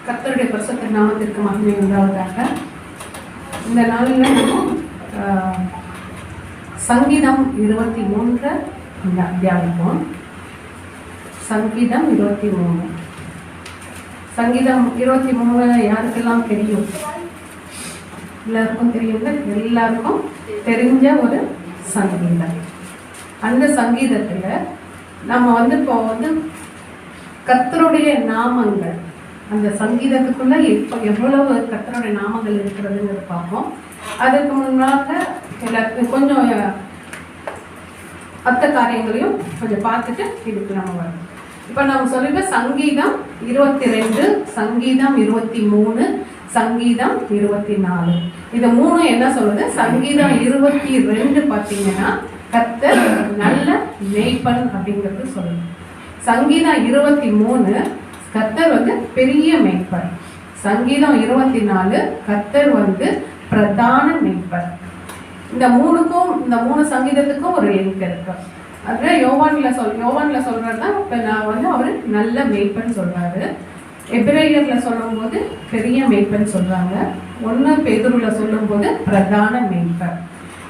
கர்த்தருடைய பரிசுத்த நாமத்திற்கு மகிமை உண்டாவதாக. இந்த நாளில் நம்ம சங்கீதம் 23 தியானிப்போம். சங்கீதம் 23. சங்கீதம் 23 யாருக்கெல்லாம் தெரியும்? எல்லாருக்கும் தெரியுங்க. எல்லாருக்கும் தெரிஞ்ச ஒரு சங்கீதம். அந்த சங்கீதத்தில் நம்ம இப்போ கர்த்தருடைய நாமங்கள், அந்த சங்கீதத்துக்குள்ள எவ்வளவு கர்த்தருடைய நாமங்கள் இருக்கிறதுங்கிறது பார்ப்போம். அதுக்கு முன்னாக எல்லாத்துக்கும் கொஞ்சம் மற்ற காரியங்களையும் கொஞ்சம் பார்த்துட்டு இதுக்கு நம்ம வரும். இப்போ நம்ம சொல்லிட்டு சங்கீதம் 22, சங்கீதம் 23, சங்கீதம் 24. இது மூணு என்ன சொல்லுது? சங்கீதம் 22 பார்த்தீங்கன்னா கர்த்தர் நல்ல மேய்ப்பன் அப்படிங்கிறது சொல்லுது. சங்கீதம் 23 கர்த்தர் பெரிய மேய்ப்பர். சங்கீதம் 24 கர்த்தர் பிரதான மேய்ப்பர். இந்த மூணு சங்கீதத்துக்கும் ஒரு லிங்க் இருக்கு. அது யோவான்ல சொல்றதுதான் இப்ப நான் அவரு நல்ல மேய்ப்பன் சொல்றாரு. எபிரேயர்ல சொல்லும் போது பெரிய மேய்ப்பன் சொல்றாங்க. 1 பேதுருல சொல்லும் போது பிரதான மேய்ப்பர்.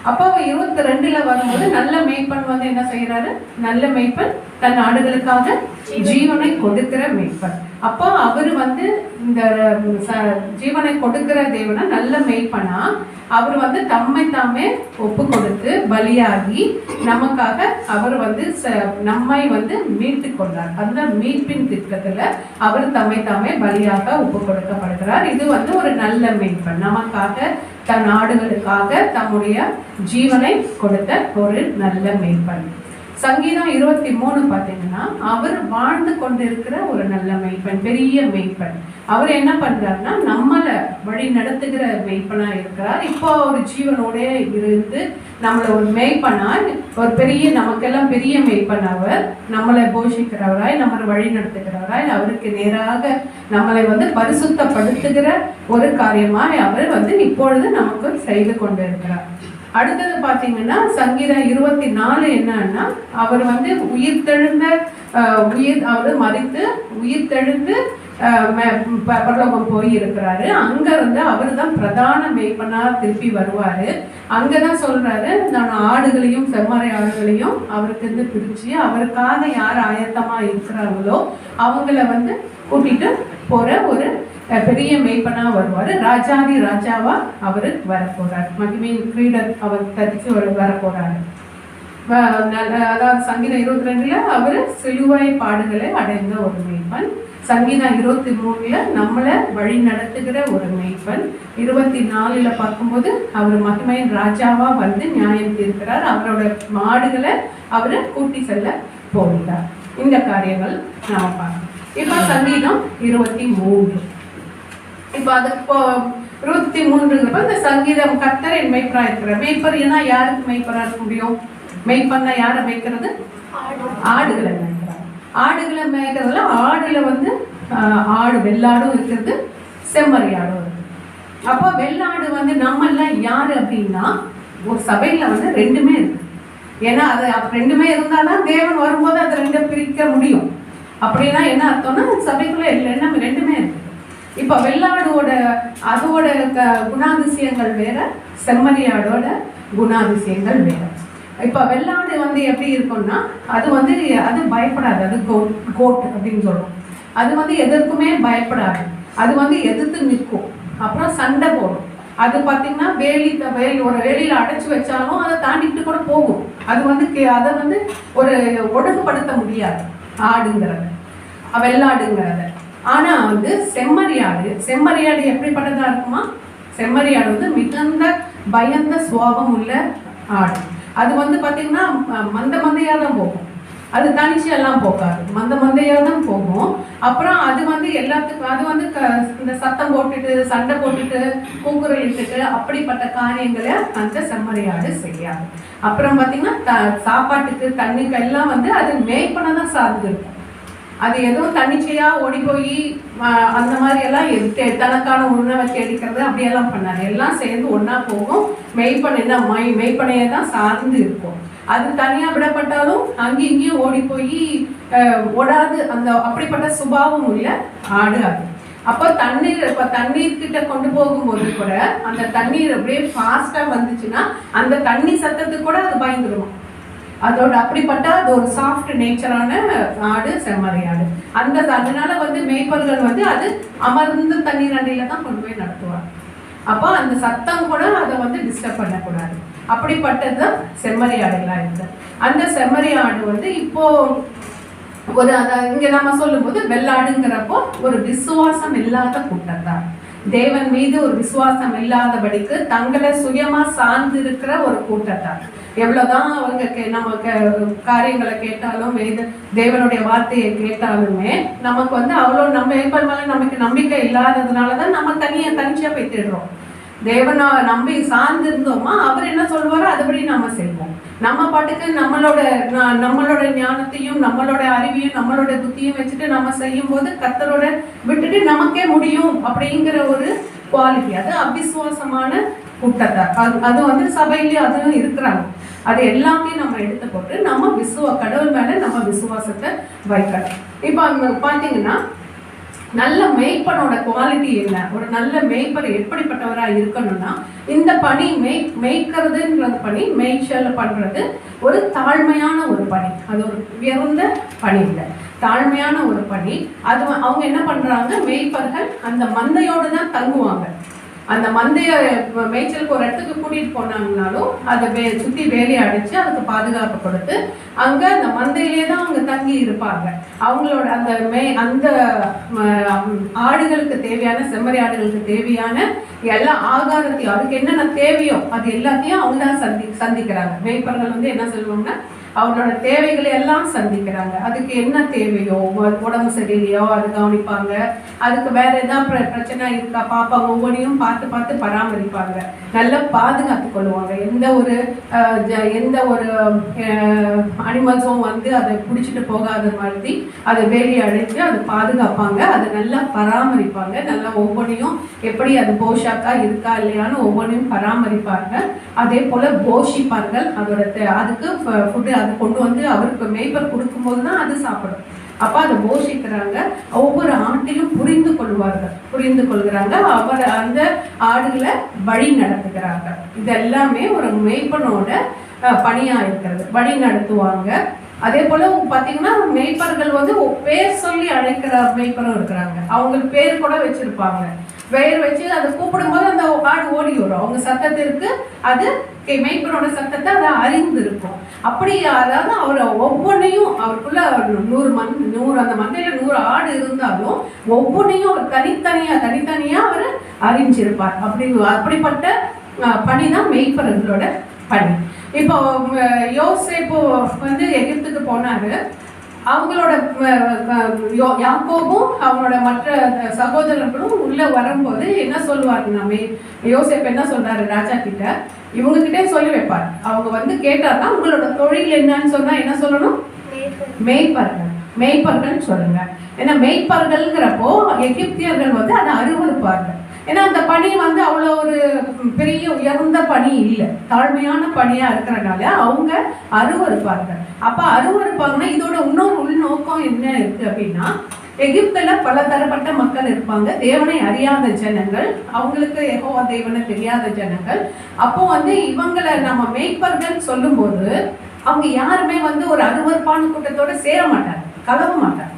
அப்போ 22 வரும்போது நல்ல மேய்ப்பன் என்ன செய்யறாரு? நல்ல மேய்ப்பன் தன் ஆடுகளுக்காக ஜீவனை கொடுக்கிற மேய்ப்பன். அப்போ அவரு இந்த ஜீவனை கொடுக்கிற தேவனா நல்ல மேய்ப்பனா அவர் தம்மை தாமே ஒப்பு கொடுத்து பலியாகி நமக்காக அவர் நம்மை மீட்டு கொண்டார். அந்த மீட்பின் திட்டத்துல அவர் தம்மை தாமே பலியாக ஒப்பு கொடுக்கப்படுகிறார். இது ஒரு நல்ல மேய்ப்பன், நமக்காக தன் ஆடுகளுக்காக தம்முடைய ஜீவனை கொடுத்த ஒரு நல்ல மேய்ப்பன். சங்கீதம் 23 பார்த்தீங்கன்னா அவர் வாழ்ந்து கொண்டிருக்கிற ஒரு நல்ல மேய்ப்பன், பெரிய மேய்ப்பன். அவர் என்ன பண்றாருன்னா நம்மளை வழி நடத்துகிற மேய்ப்பனா இருக்கிறார். இப்போ ஒரு ஜீவனோட இருந்து நம்மளை ஒரு மேய்ப்பனாய் ஒரு பெரிய நமக்கெல்லாம் பெரிய மேய்ப்பன். அவர் நம்மளை போஷிக்கிறவராய், நம்மளை வழி நடத்துகிறவராய், அவருக்கு நேராக நம்மளை பரிசுத்தப்படுத்துகிற ஒரு காரியமாய் அவர் இப்பொழுது நமக்கு செய்து கொண்டு இருக்கிறார். அடுத்தது பார்த்தீங்கன்னா சங்கீதம் 24 என்னன்னா அவர் உயிர்த்தெழுந்த அவர் மரித்து உயிர்த்தெழுந்து பரலோகம் போய் இருக்கிறாரு. அங்க அவர் தான் பிரதான மேய்ப்பனா திருப்பி வருவாரு. அங்கதான் சொல்றாரு, நான் ஆடுகளையும் செம்மறை ஆடுகளையும் அவருக்கு பிரிச்சு அவருக்காக யார் ஆயத்தமா இருக்கிறாங்களோ அவங்கள கூட்டிட்டு போற ஒரு பெரிய மேய்ப்பனா வருவாரு. ராஜாதி ராஜாவா அவரு வரப்போறாரு. மகிமையின் கிரீடம் அவர் தரிச்சு வரப்போறாரு. அதாவது சங்கீதம் 22 அவரு சிலுவை பாடுகளை அடைந்த ஒரு மேய்ப்பன். சங்கீதம் 23 நம்மளை வழி நடத்துகிற ஒரு மேய்ப்பன். 24 பார்க்கும்போது அவர் மகிமையின் ராஜாவா நியாயம் தீர்க்கிறார். அவரோட மாடுகளை அவரு கூட்டி செல்ல போகிறார். இந்த காரியங்கள் நாம பார்க்கணும். இப்ப சங்கீதம் 23. இப்போ அது 23 இந்த சங்கீதம் கர்த்தர் என் மேய்ப்பரா இருக்கிறார். மேய்ப்பர் ஏன்னா யாருக்கு மேய்ப்பரா இருக்க முடியும்? மேய்ப்பன்னா யாரை மேய்க்கிறது? ஆடுகளை மேய்க்கிறார். ஆடுகளை மேய்க்கிறதுல ஆடுல ஆடு வெள்ளாடும் இருக்கிறது, செம்மறி ஆடும் இருக்கு. அப்போ வெள்ளாடு நம்ம எல்லாம் யாரு அப்படின்னா ஒரு சபையில ரெண்டுமே இருக்கு. ஏன்னா அது ரெண்டுமே இருந்தாதான் தேவன் வரும்போது அதை ரெண்டும் பிரிக்க முடியும். அப்படின்னா என்ன அர்த்தம்னா சபைக்குள்ள என்ன ரெண்டுமே இருக்கு. இப்ப வெள்ளாடோட அதோட குணாதிசயங்கள் வேற, செம்மறியாடோட குணாதிசயங்கள் வேற. இப்ப வெள்ளாடு எப்படி இருக்கும்னா அது அது பயப்படாது. அது கோட் அப்படின்னு சொல்றோம். அது எதற்குமே பயப்படாது. அது எதிர்த்து நிற்கும். அப்புறம் சண்டை போடும். அது பார்த்தீங்கன்னா ஒரு வேலியில அடைச்சு வச்சாலும் அதை தாண்டிட்டு கூட போகும். அது அதை ஒரு ஒழுங்குபடுத்த முடியாது ஆடுங்கிறத, வெள்ளாடுங்கிறத. ஆனா செம்மறியாடு எப்படிப்பட்டதா இருக்குமா? செம்மறியாடு மிகுந்த பயந்த சுவாபம் உள்ள ஆடு. அது பார்த்தீங்கன்னா மந்தையா தான் போகும். அது தனிச்சு எல்லாம் போகாது, மந்தையா தான் போகும். அப்புறம் அது எல்லாத்துக்கும் அது இந்த சத்தம் போட்டுட்டு சண்டை போட்டுட்டு கூக்குரல் இட்டுட்டு அப்படிப்பட்ட காரியங்களை அந்த செம்மறியாடு செய்யாது. அப்புறம் பார்த்தீங்கன்னா சாப்பாட்டுக்கு தண்ணிக்கு எல்லாம் அது மேய்ப்பனை தான் சார்ந்து இருக்கும். அது எதுவும் தன்னிச்சையா ஓடி போய் அந்த மாதிரி எல்லாம் தனக்கான உணவை தேடிக்கிறது அப்படியெல்லாம் பண்ணாது. எல்லாம் சேர்ந்து ஒன்னா போகும். மெய்ப்பனையை தான் சார்ந்து இருக்கும். அது தனியா விடப்பட்டாலும் அங்கேயும் இங்கேயும் ஓடி போய் ஓடாது. அந்த அப்படிப்பட்ட சுபாவம் உள்ள ஆடு அது. அப்போ தண்ணீர் கிட்ட கொண்டு போகும்போது கூட அந்த தண்ணீர் அப்படியே ஃபாஸ்டா வந்துச்சுன்னா அந்த தண்ணி சத்தத்துக்கு கூட அது பயந்துடும். அதோட அப்படிப்பட்ட அது ஒரு சாஃப்ட் நேச்சரான ஆடு செம்மறி ஆடு. அதனால வந்து மேய்ப்பர்கள் வந்து அது அமர்ந்த தண்ணீர் அண்டையில தான் கொண்டு போய் நடத்துவாங்க. அப்போ அந்த சத்தம் கூட அதை வந்து டிஸ்டர்ப் பண்ணக்கூடாது. அப்படிப்பட்டது தான் செம்மறி ஆடுகளாக இருக்கு. அந்த செம்மறி ஆடு வந்து இப்போ ஒரு இங்க நம்ம சொல்லும் போது வெள்ளாடுங்கிறப்போ ஒரு விசுவாசம் இல்லாத கூட்டம் தான். தேவன் மீது ஒரு விசுவாசம் இல்லாதபடிக்கு தங்களை சுயமா சார்ந்து இருக்கிற ஒரு கூட்டத்தார். எவ்வளவுதான் அவங்க நமக்கு காரியங்களை கேட்டாலும் தேவனுடைய வார்த்தையை கேட்டாலுமே நமக்கு வந்து அவ்வளோ நம்ம மேல நமக்கு நம்பிக்கை இல்லாததுனாலதான் நம்ம தனிச்சா போய் தேடுறோம். தேவனை நம்பி சார்ந்து இருந்தோமா அவர் என்ன சொல்வாரோ அதுபடி நம்ம செய்வோம். நம்ம பாட்டுக்கு நம்மளோட ஞானத்தையும் நம்மளோட அறிவையும் நம்மளோட புத்தியும் வச்சுட்டு நம்ம செய்யும் போது கர்த்தரோட விட்டுட்டு நமக்கே முடியும் அப்படிங்கிற ஒரு குவாலிட்டி, அது அவிசுவாசமான கூட்டத்தார். அது வந்து சபையிலேயே அதுவும் இருக்கிறாங்க. அது எல்லாத்தையும் நம்ம எடுத்து போட்டு நம்ம கடவுள் மேல நம்ம விசுவாசத்தை வைக்கணும். இப்போ அங்க பாத்தீங்கன்னா நல்ல மேய்ப்பனோட குவாலிட்டி என்ன, ஒரு நல்ல மேய்ப்பர் எப்படிப்பட்டவராக இருக்கணும்னா, இந்த பணி மேய்க்கிறதுன்றது பணி, மேய்ச்சல் பண்றது ஒரு தாழ்மையான ஒரு பணி. அது ஒரு உயர்ந்த பணி இல்லை, தாழ்மையான ஒரு பணி. அது அவங்க என்ன பண்றாங்க, மேய்ப்பர்கள் அந்த மந்தையோடு தான் தங்குவாங்க. அந்த மந்தைய மேய்ச்சலுக்கு ஒரு இடத்துக்கு கூட்டிட்டு போனாங்கனாலும் அதை சுற்றி வேலையை அடிச்சு அதுக்கு பாதுகாப்பு கொடுத்து அங்கே அந்த மந்தையிலே தான் அவங்க தங்கி இருப்பாங்க. அவங்களோட அந்த ஆடுகளுக்கு தேவையான, செம்மறி ஆடுகளுக்கு தேவையான எல்லா ஆகாரத்தையும், அதுக்கு என்னென்ன தேவையோ அது எல்லாத்தையும் அவங்க தான் சந்திக்கிறாங்க. மேய்ப்பர்கள் வந்து என்ன சொல்லுவாங்கன்னா அவங்களோட தேவைகளை எல்லாம் சந்திக்கிறாங்க. அதுக்கு என்ன தேவையோ, உடம்பு சரியில்லையோ அது கவனிப்பாங்க. அதுக்கு வேற ஏதாவது பிரச்சனை இருக்கா பார்ப்பாங்க. ஒவ்வொன்றையும் பார்த்து பராமரிப்பாங்க. நல்லா பாதுகாத்து கொள்ளுவாங்க. எந்த ஒரு அனிமல்ஸும் வந்து அதை பிடிச்சிட்டு போகாத மாதிரி அதை வேலையை அடைச்சு அதை பாதுகாப்பாங்க. அதை நல்லா பராமரிப்பாங்க. நல்லா ஒவ்வொன்றையும் எப்படி அது போஷாக்கா இருக்கா இல்லையான்னு ஒவ்வொன்றையும் பராமரிப்பாங்க. அதே போல போஷிப்பார்கள். அதுக்கு ஃபுட்டு அது கொண்டு வந்து அவருக்கு மேய்ப்பர் கொடுக்கும்போது தான் அது சாப்பிடும். அப்ப அதை போஷிக்கிறாங்க. ஒவ்வொரு ஆட்டிலும் புரிந்து கொள்கிறாங்க. அவர் அந்த ஆடுகளை வழி நடத்துகிறாங்க. இது எல்லாமே ஒரு மேய்ப்பனோட பணியா இருக்கிறது. வழி நடத்துவாங்க. அதே போல பாத்தீங்கன்னா மேய்ப்பர்கள் வந்து பேர் சொல்லி அழைக்கிற மேய்ப்பரும் இருக்கிறாங்க. அவங்களுக்கு பேர் கூட வச்சிருப்பாங்க. பெயர் வச்சு அதை கூப்பிடும்போது அந்த ஆடு ஓடி வரும். அவங்க சத்தத்திற்கு அது மேய்ப்பனோட சத்தத்தை அதை அறிந்து இருக்கும். அப்படி அதாவது அவர் ஒவ்வொன்றையும் அவருக்குள்ள 100 அந்த மந்தையில 100 ஆடு இருந்தாலும் ஒவ்வொன்றையும் அவர் தனித்தனியா அவர் அறிஞ்சிருப்பார். அப்படிப்பட்ட பணிதான் மேய்ப்பர்களோட பணி. இப்போ யோசேப்பு வந்து எகிப்துக்கு போனாரு. அவங்களோட யாக்கோபும் அவங்களோட மற்ற சகோதரர்களும் உள்ள வரும்போது என்ன சொல்லுவாருன்னா, யோசேப்பு என்ன சொல்றாரு ராஜா கிட்ட, இவங்க கிட்டே சொல்லி வைப்பார். அவங்க வந்து கேட்டார்னா உங்களோட தொழில் என்னன்னு சொன்னா என்ன சொல்லணும், மேய்ப்பர்கள் சொல்லுங்க. ஏன்னா மேய்ப்பர்கள்ங்கிறப்போ எகிப்தியர்கள் வந்து அதை அருவருப்பார்கள். ஏன்னா அந்த பணி வந்து அவ்வளோ ஒரு பெரிய உயர்ந்த பணி இல்லை, தாழ்மையான பணியா இருக்கிறனால அவங்க அருவருப்பார்கள். அப்ப அருவருப்பாங்கன்னா இதோட இன்னொரு உள்நோக்கம் என்ன இருக்கு அப்படின்னா, எகிப்துல பல தரப்பட்ட மக்கள் இருப்பாங்க. தேவனை அறியாத ஜனங்கள், அவங்களுக்கு யெகோவா தேவனை தெரியாத ஜனங்கள். அப்போ வந்து இவங்களை நம்ம மேய்ப்பர்கள் சொல்லும் போது அவங்க யாருமே வந்து ஒரு அருவருப்பான கூட்டத்தோட சேர மாட்டாங்க, கலவ மாட்டாங்க.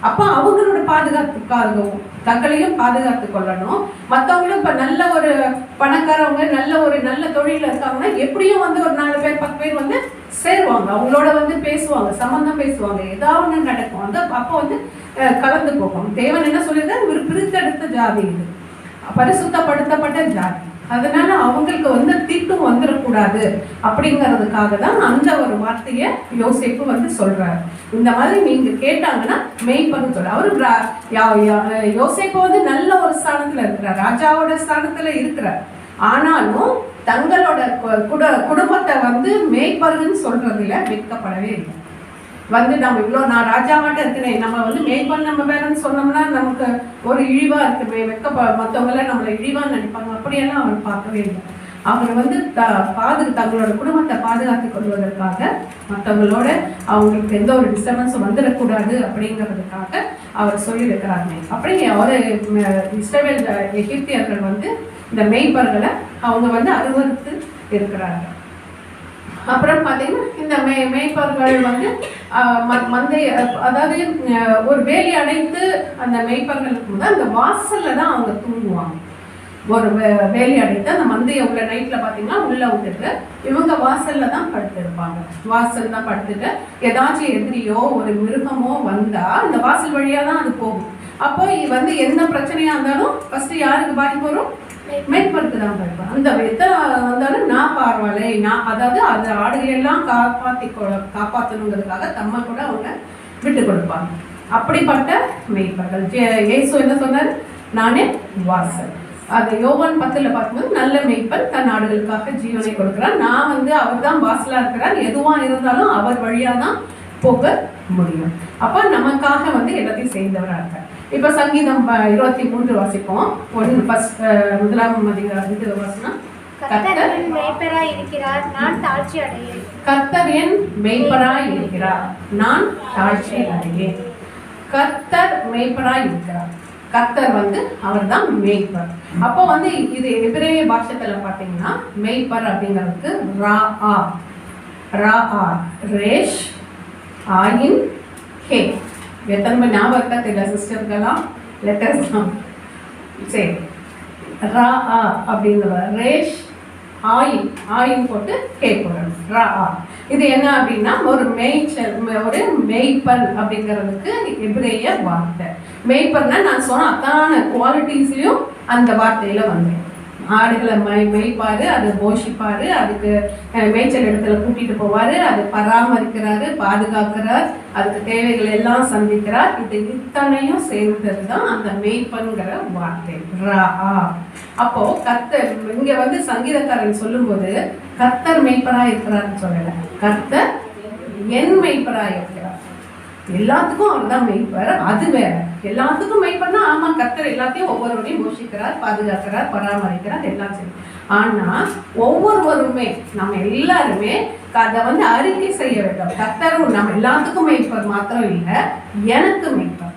அப்ப அவங்களோட பாதுகாப்புக்காகவும் தங்களையும் பாதுகாத்து கொள்ளணும். மற்றவங்களும் இப்ப நல்ல ஒரு பணக்காரவங்க, நல்ல தொழில இருக்காங்கன்னா எப்படியும் வந்து ஒரு 4 பேர் 10 பேர் வந்து சேருவாங்க. அவங்களோட வந்து பேசுவாங்க, சம்பந்தம் பேசுவாங்க, ஏதாவது நடக்கும். அப்போ வந்து கலந்து போகும். தேவன் என்ன சொல்லியிருந்தா, ஒரு பிரித்தெடுத்த ஜாதி, இது பரிசுத்தப்படுத்தப்பட்ட ஜாதி. அதனால அவங்களுக்கு வந்து தீட்டும் வந்துடக்கூடாது அப்படிங்கிறதுக்காக தான் அந்த ஒரு வார்த்தையை யோசேப்பு வந்து சொல்றாரு. இந்த மாதிரி நீங்க கேட்டாங்கன்னா மேய்ப்பன்னு சொல்ற. அவரு யோசேப்பு வந்து நல்ல ஒரு ஸ்தானத்துல இருக்கிறார், ராஜாவோட ஸ்தானத்துல இருக்கிறார். ஆனாலும் தங்களோட குடும்பத்தை வந்து மேய்ப்பர்னு சொல்றதுல வெட்கப்படவே இல்லை. வந்து நம்ம நான் ராஜாவாட்ட இருக்கிறேன், நம்ம வந்து மேய்ப்பன் நம்ம வேறன்னு சொன்னோம்னா நமக்கு ஒரு இழிவா இருக்குமே, மற்றவங்களாம் நம்மளை இழிவா நினைப்பாங்க. அப்படியெல்லாம் அவர் பார்க்கவே இல்லை. அவர் வந்து தங்களோட குடும்பத்தை பாதுகாத்து கொள்வதற்காக, மற்றவங்களோட அவங்களுக்கு எந்த ஒரு டிஸ்டர்பன்ஸும் வந்துடக்கூடாது அப்படிங்கிறதுக்காக அவர் சொல்லியிருக்கிறாங்க. அப்படி அவர் இஸ்ரவேல் எகிப்தியர்கள் வந்து இந்த மேய்ப்பர்களை அவங்க வந்து அருவருத்து இருக்கிறாங்க. அப்புறம் பார்த்தீங்கன்னா இந்த மேய்ப்பர்கள் வந்து மந்தை, அதாவது ஒரு வேலி அடைத்து அந்த மேய்ப்பர்களுக்கு வந்து அந்த வாசல்ல தான் அவங்க தூங்குவாங்க. ஒரு வேலி அடைத்து அந்த மந்தையை உள்ள நைட்டில் பார்த்தீங்கன்னா உள்ளே விட்டுட்டு இவங்க வாசலில் தான் படுத்துருப்பாங்க. வாசல் தான் படுத்துட்டு ஏதாச்சும் எதிரியோ ஒரு மிருகமோ வந்தால் அந்த வாசல் வழியாக தான் அது போகும். அப்போ வந்து எந்த பிரச்சனையாக இருந்தாலும் ஃபஸ்ட்டு யாருக்கு பாதிப்பு வரும்? மேற்படுத்து தான் பாதிப்போம். அந்த எத்தனை வந்தாலும் நான் பார்வாலே, நான் அதாவது அந்த ஆடுகளெல்லாம் காப்பாற்றணுங்கிறதுக்காக தம்மை கூட அவங்க விட்டு கொடுப்பாங்க. அப்படிப்பட்ட மேய்ப்பர்கள். இயேசு என்ன சொன்னார்? நானே வாசல். அது யோவான் 10 பார்க்கும்போது நல்ல மேய்ப்பன் தன் ஆடுகளுக்காக ஜீவனை கொடுக்கிறார். நான் வந்து அவர் தான் வாசலாக இருக்கிறார். எதுவாக இருந்தாலும் அவர் வழியாக தான் போக முடியும். அப்போ நமக்காக வந்து எல்லாத்தையும் செய்தவராக இருக்கார். இப்போ சங்கீதம் 23 வாசிப்போம். முதலாம் இது வாசனம். கர்த்தர் என் மேய்ப்பராய் இருக்கிறார், நான் தாழ்ச்சி அடையேன். கர்த்தர் என் மேய்ப்பராய் இருக்கிறார், நான் தாழ்ச்சி அடையேன். கர்த்தர் மேய்ப்பராய் இருக்கிறார். கர்த்தர் வந்து அவர் தான் மேய்ப்பர். அப்போ வந்து இது எபிரேய பாஷையில் பார்த்தீங்கன்னா மேய்ப்பர் அப்படிங்கிறதுக்கு ரேஷ் ஆயின் ஹே. எத்தனை பேர் ஞாபகம் இருக்கா தெரியல சிஸ்டருக்கெல்லாம்? லெட்டர்ஸ் தான். சரி, அப்படிங்கிற ரேஷ் ஆயின் போட்டு ஹே போடணும். இது என்ன அப்படின்னா ஒரு மேய்ப்பன் அப்படிங்கிறதுக்கு எபிரேய வார்த்தை. மேய்ப்பர்னா நான் சொன்ன அத்தான குவாலிட்டிஸ்லையும் அந்த வார்த்தையில வந்தேன். ஆடுகளை மேய்ப்பாரு, அது போஷிப்பாரு, அதுக்கு மேய்ச்சல் இடத்துல கூட்டிட்டு போவாரு, அது பராமரிக்கிறாரு, பாதுகாக்கிறார், அதுக்கு தேவைகள் எல்லாம் சந்திக்கிறார். இது இத்தனையும் சேர்ந்தது தான் அந்த மேய்ப்பன்கிற வார்த்தை. அப்போ கர்த்தர் இங்க வந்து சங்கீதக்காரன் சொல்லும்போது கர்த்தர் மேய்ப்பராய் இருக்கிறார்னு சொல்லல, கர்த்தர் என் மேய்ப்பராய் இருக்கிறார். எல்லாத்துக்கும் அவர் தான் மேய்ப்பர், அது வேற. எல்லாத்துக்கும் மேய்ப்பர்னா ஆமா, கர்த்தர் எல்லாத்தையும் ஒவ்வொருவரையும் போஷிக்கிறார், பாதுகாக்கிறார், பராமரிக்கிறார், எல்லாம் சரி. ஆனா ஒவ்வொருவருமே நம்ம எல்லாருமே அதை வந்து அறிக்கை செய்ய வேண்டும். கர்த்தரும் நம்ம எல்லாத்துக்கும் மேய்ப்பர் மாத்திரம் இல்லை, எனக்கு மேய்ப்பர்,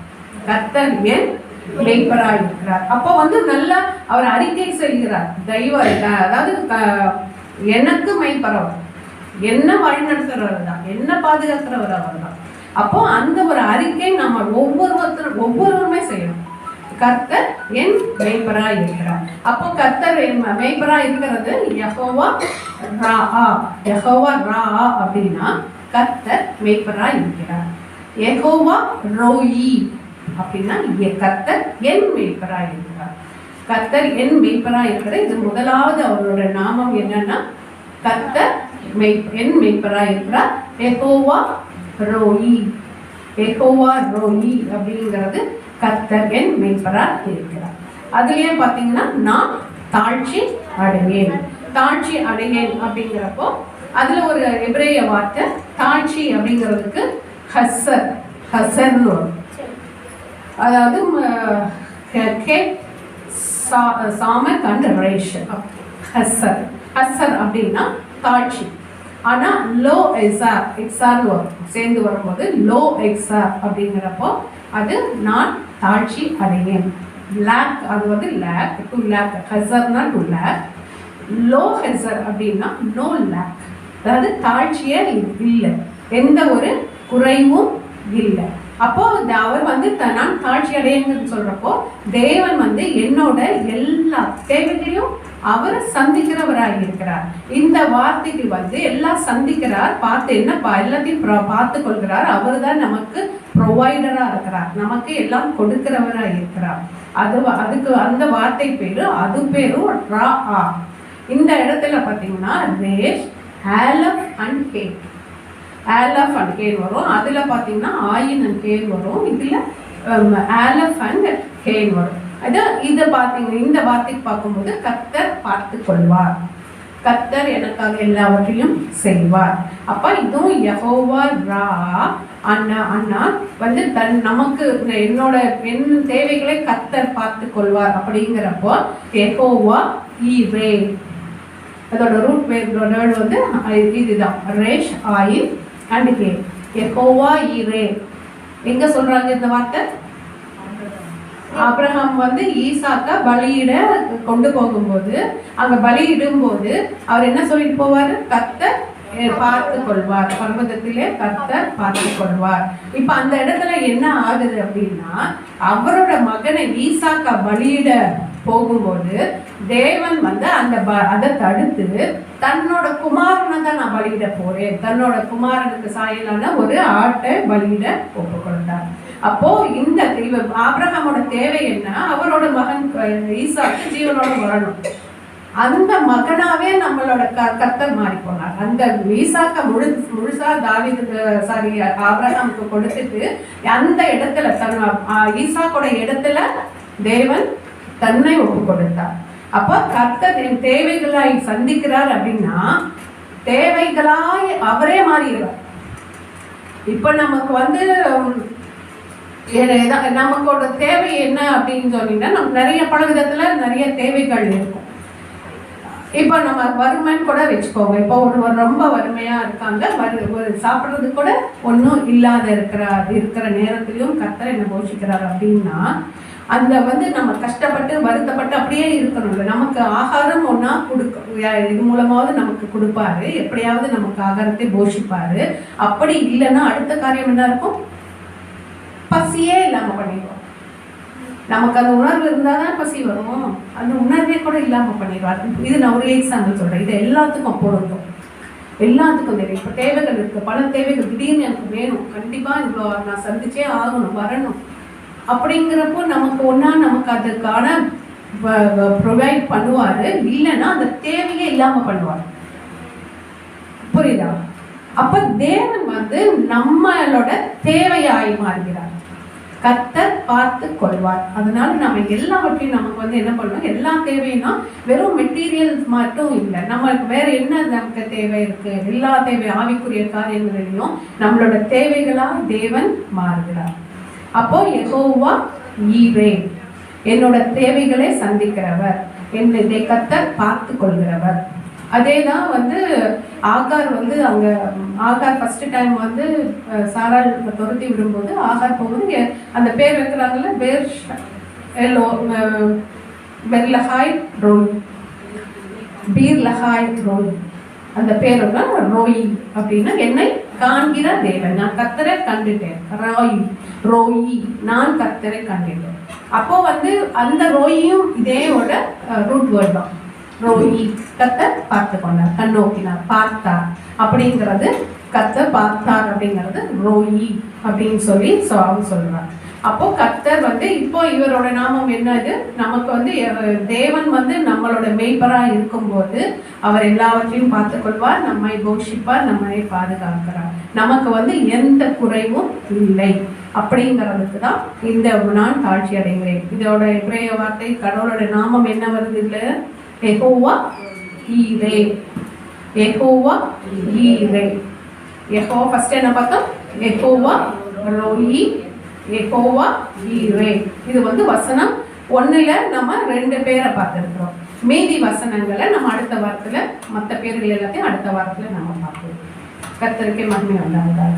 கர்த்தர் என் மேய்ப்பராக இருக்கிறார். அப்போ வந்து நல்லா அவர் அறிக்கை செய்கிறார். அதாவது எனக்கு மேய்ப்பரவர், என்ன வழி நடத்துறவர் தான், என்ன பாதுகாக்கிறவர் அவர் தான். அப்போ அந்த ஒரு அறிக்கை நம்ம ஒவ்வொருவருமே செய்யணும். கர்த்தர் என் மேய்ப்பராய் இருக்கிறார். அப்போ கர்த்தர் மேய்ப்பராய் இருக்கிறது யெகோவா ரா அப்படின்னா கர்த்தர் மேய்ப்பராய் இருக்கிறார். யெகோவா ரோயி அப்படின்னா கர்த்தர் என் மேய்ப்பராய் இருக்கிறார். கர்த்தர் என் மேய்ப்பராய் இருக்கிறார். இது முதலாவது அவரோட நாமம் என்னன்னா கர்த்தர் என் மேய்ப்பராய் இருக்கிறார். யெகோவா ரோயி, யெகோவா ரோயி அப்படிங்கிறது கர்த்தர் என் மேய்ப்பராக இருக்கிறார். அதுலயே பார்த்தீங்கன்னா நான் தாழ்ச்சி அடையேன். தாழ்ச்சி அடையேன் அப்படிங்கிறப்போ அதுல ஒரு எபிரேய வார்த்தை தாழ்ச்சி அப்படிங்கிறதுக்கு ஹசர்னு வரும். அதாவது சாமக் அண்ட் ரேஷ். ஹசர் அப்படின்னா தாழ்ச்சி. ஆனால் லோ எக்ஸார் வரும், சேர்ந்து வரும்போது லோ எக்ஸார் அப்படிங்கிறப்போ அது நான் தாழ்ச்சி அடையேன். லேக், அது வந்து லேக், டு லேக். ஹெசர்னா டு லேக். லோ ஹெசர் அப்படின்னா நோ லேக், அதாவது தாழ்ச்சியே இல்லை, எந்த ஒரு குறைவும் இல்லை. அப்போ அவர் வந்து நான் தாழ்ச்சி அடையன்னு சொல்றப்போ தேவன் வந்து என்னோட எல்லா தேவைகளையும் அவர் சந்திக்கிறவராக இருக்கிறார். இந்த வார்த்தைக்கு வந்து எல்லாம் சந்திக்கிறார், பார்த்து என்ன எல்லாத்தையும் பார்த்து கொள்கிறார். அவர் தான் நமக்கு ப்ரொவைடரா இருக்கிறார், நமக்கு எல்லாம் கொடுக்கிறவராக இருக்கிறார். அதுக்கு அந்த வார்த்தை பேரு, அது பேரும் ரா. இந்த இடத்துல பார்த்தீங்கன்னா ரேஷ் ஆலப் அண்ட் கே, ஆலப் அண்ட் கேன் வரும். அதில் பார்த்தீங்கன்னா ஆயின் அண்ட் கேன் வரும். இதில் ஆலப் அண்ட் கேன் வரும். இதை பார்த்தீங்கன்னா இந்த வார்த்தைக்கு பார்க்கும்போது கர்த்தர் பார்த்து கொள்வார், கர்த்தர் எனக்காக எல்லாவற்றையும் செய்வார். அப்போ இதுவும் யெகோவா ரா. அண்ணா வந்து நமக்கு என் தேவைகளை கர்த்தர் பார்த்து கொள்வார் அப்படிங்கிறப்போ யெகோவா ஈரே, அதோட ரூட் வேர்டு வந்து இதுதான் ரேஷ் ஆயில் அண்ட் கே. யெகோவா ஈரே எங்க சொல்றாங்க இந்த வார்த்தை? ஆபிரகாம் வந்து ஈசாக்க பலியிட கொண்டு போகும்போது அங்க பலியிடும்போது அவர் என்ன சொல்லிட்டு போவாரு? கர்த்தர் பார்த்து கொள்வார், பர்வதத்திலே கர்த்தர் பார்த்து கொள்வார். இப்ப அந்த இடத்துல என்ன ஆகுது அப்படின்னா, அவரோட மகனை ஈசாக்க பலியிட போகும்போது தேவன் வந்து அதை தடுத்து தன்னோட குமாரனை தான் நான் பலியிட போறேன், தன்னோட குமாரனுக்கு சாயலான ஒரு ஆட்டை பலியிட ஒப்புக்கொண்டார். அப்போ இந்த ஆபிரகாமோட தேவை என்ன? அவரோட மகன் ஈசாக்கு ஜீவனோட வரணும். அந்த மகனாவே நம்மளோட கர்த்தர் மாறி போனார். அந்த ஈசாக்க முழுசா ஆபிரகாமுக்கு கொடுத்துட்டு அந்த இடத்துல ஈசாக்கோட இடத்துல தேவன் தன்னை ஒப்பு கொடுத்தார். அப்ப கர்த்தர் என் தேவைகளை சந்திக்கிறார் அப்படின்னா தேவைகளாய் அவரே மாறிடுவார். இப்ப நமக்கு வந்து நமக்கோட தேவை என்ன அப்படின்னு சொன்னீங்கன்னா, நமக்கு நிறைய பல விதத்துல நிறைய தேவைகள் இருக்கும். இப்போ நம்ம வறுமைன்னு கூட வச்சுக்கோங்க. இப்போ ஒரு ரொம்ப வறுமையா இருக்காங்க, சாப்பிட்றதுக்கு கூட ஒன்றும் இல்லாத இருக்கிற நேரத்திலையும் கர்த்தர் என்ன போஷிக்கிறார் அப்படின்னா, அந்த வந்து நம்ம கஷ்டப்பட்டு வருத்தப்பட்டு அப்படியே இருக்கணும்ல. நமக்கு ஆகாரம் ஒன்றா இது மூலமாவது நமக்கு கொடுப்பாரு, எப்படியாவது நமக்கு ஆகாரத்தை போஷிப்பாரு. அப்படி இல்லைன்னா அடுத்த காரியம் என்ன இருக்கும்? பசியே இல்லாமல் பண்ணிடுவோம். நமக்கு அந்த உணர்வு இருந்தால் தான் பசி வரும், அந்த உணர்வே கூட இல்லாமல் பண்ணிடுவார். இது நான் ஒரு எக்ஸாம்பிள் சொல்கிறேன். இது எல்லாத்துக்கும் பொருந்தும், எல்லாத்துக்கும் தெரியும். இப்போ தேவைகள் இருக்குது, பல தேவைகள் திடீர்னு எனக்கு வேணும், கண்டிப்பாக இவ்வளோ நான் சந்திச்சே ஆகணும், வரணும் அப்படிங்கிறப்போ நமக்கு அதுக்கான ப்ரொவைட் பண்ணுவார். இல்லைன்னா அந்த தேவையே இல்லாமல் பண்ணுவார். புரியுதா? அப்போ தேவன் வந்து நம்மளோட தேவையாய் மாறுகிறார். கர்த்தர் பார்த்து கொள்வார். அதனால நம்ம எல்லாவற்றையும் நமக்கு வந்து என்ன பண்ணணும்? எல்லா தேவைன்னா வெறும் மெட்டீரியல்ஸ் மட்டும் இல்லை, நம்மளுக்கு வேற என்ன நமக்கு தேவை இருக்கு? எல்லா தேவை ஆவிக்குரிய காரியங்களிலையும் நம்மளோட தேவைகளாக தேவன் மாறுகிறார். அப்போ யெகோவா ஈரே, என்னோட தேவைகளை சந்திக்கிறவர், என்னை கர்த்தர் பார்த்து கொள்கிறவர். அதே தான் வந்து ஆகார் வந்து ஆகார் ஃபர்ஸ்ட் டைம் வந்து சாராள் துரத்தி விடும்போது ஆகார் போகும்போது அந்த பேர் வைக்கிறாங்கல்ல, பெர்லஹாய் ரோய், பீர்லஹாய் ரோய், அந்த பேரோட ரோயி அப்படின்னா என்னை காண்கிற தேவன், நான் கர்த்தரை கண்டுட்டேன். ரோயி, நான் கர்த்தரை கண்டுட்டேன். அப்போ வந்து அந்த ரோயும் இதேவோட ரூட் வேர்ட் தான். ரோயி, கர்த்தர் பார்த்து கொண்டார், கண்ணோக்கினார், பார்த்தார் அப்படிங்கிறது, கர்த்தர் பார்த்தார் அப்படிங்கிறது ரோயி அப்படின்னு சொல்லி அவங்க சொல்றார். அப்போ கர்த்தர் வந்து இப்போ இவரோட நாமம் என்ன? இது நமக்கு வந்து தேவன் வந்து நம்மளோட மேய்ப்பரா இருக்கும்போது அவர் எல்லாவற்றையும் பார்த்து கொள்வார், நம்மை போஷிப்பார், நம்மை பாதுகாக்கிறார். நமக்கு வந்து எந்த குறைவும் இல்லை அப்படிங்கிறதுக்கு தான் இந்த நான் தாழ்ச்சி அடைகிறேன். இதோட இப்ரேய வார்த்தை கடவுளோட நாமம் என்ன வருது? இல்லை, யெகோவா ஈரே, யெகோவா ஈரே. யெகோவா ஃபர்ஸ்ட் என்ன பார்த்தோம்? யெகோவா ரோயி, யெகோவா ஈரே. இது வந்து வசனம் 1ல நம்ம 2 பேரை பார்த்துருக்கிறோம். மீதி வசனங்களை நம்ம அடுத்த வாரத்தில், மற்ற பேர்கள் எல்லாத்தையும் அடுத்த வாரத்தில் நம்ம பார்ப்போம். கர்த்தருக்கே மகிமை உண்டாவதாக.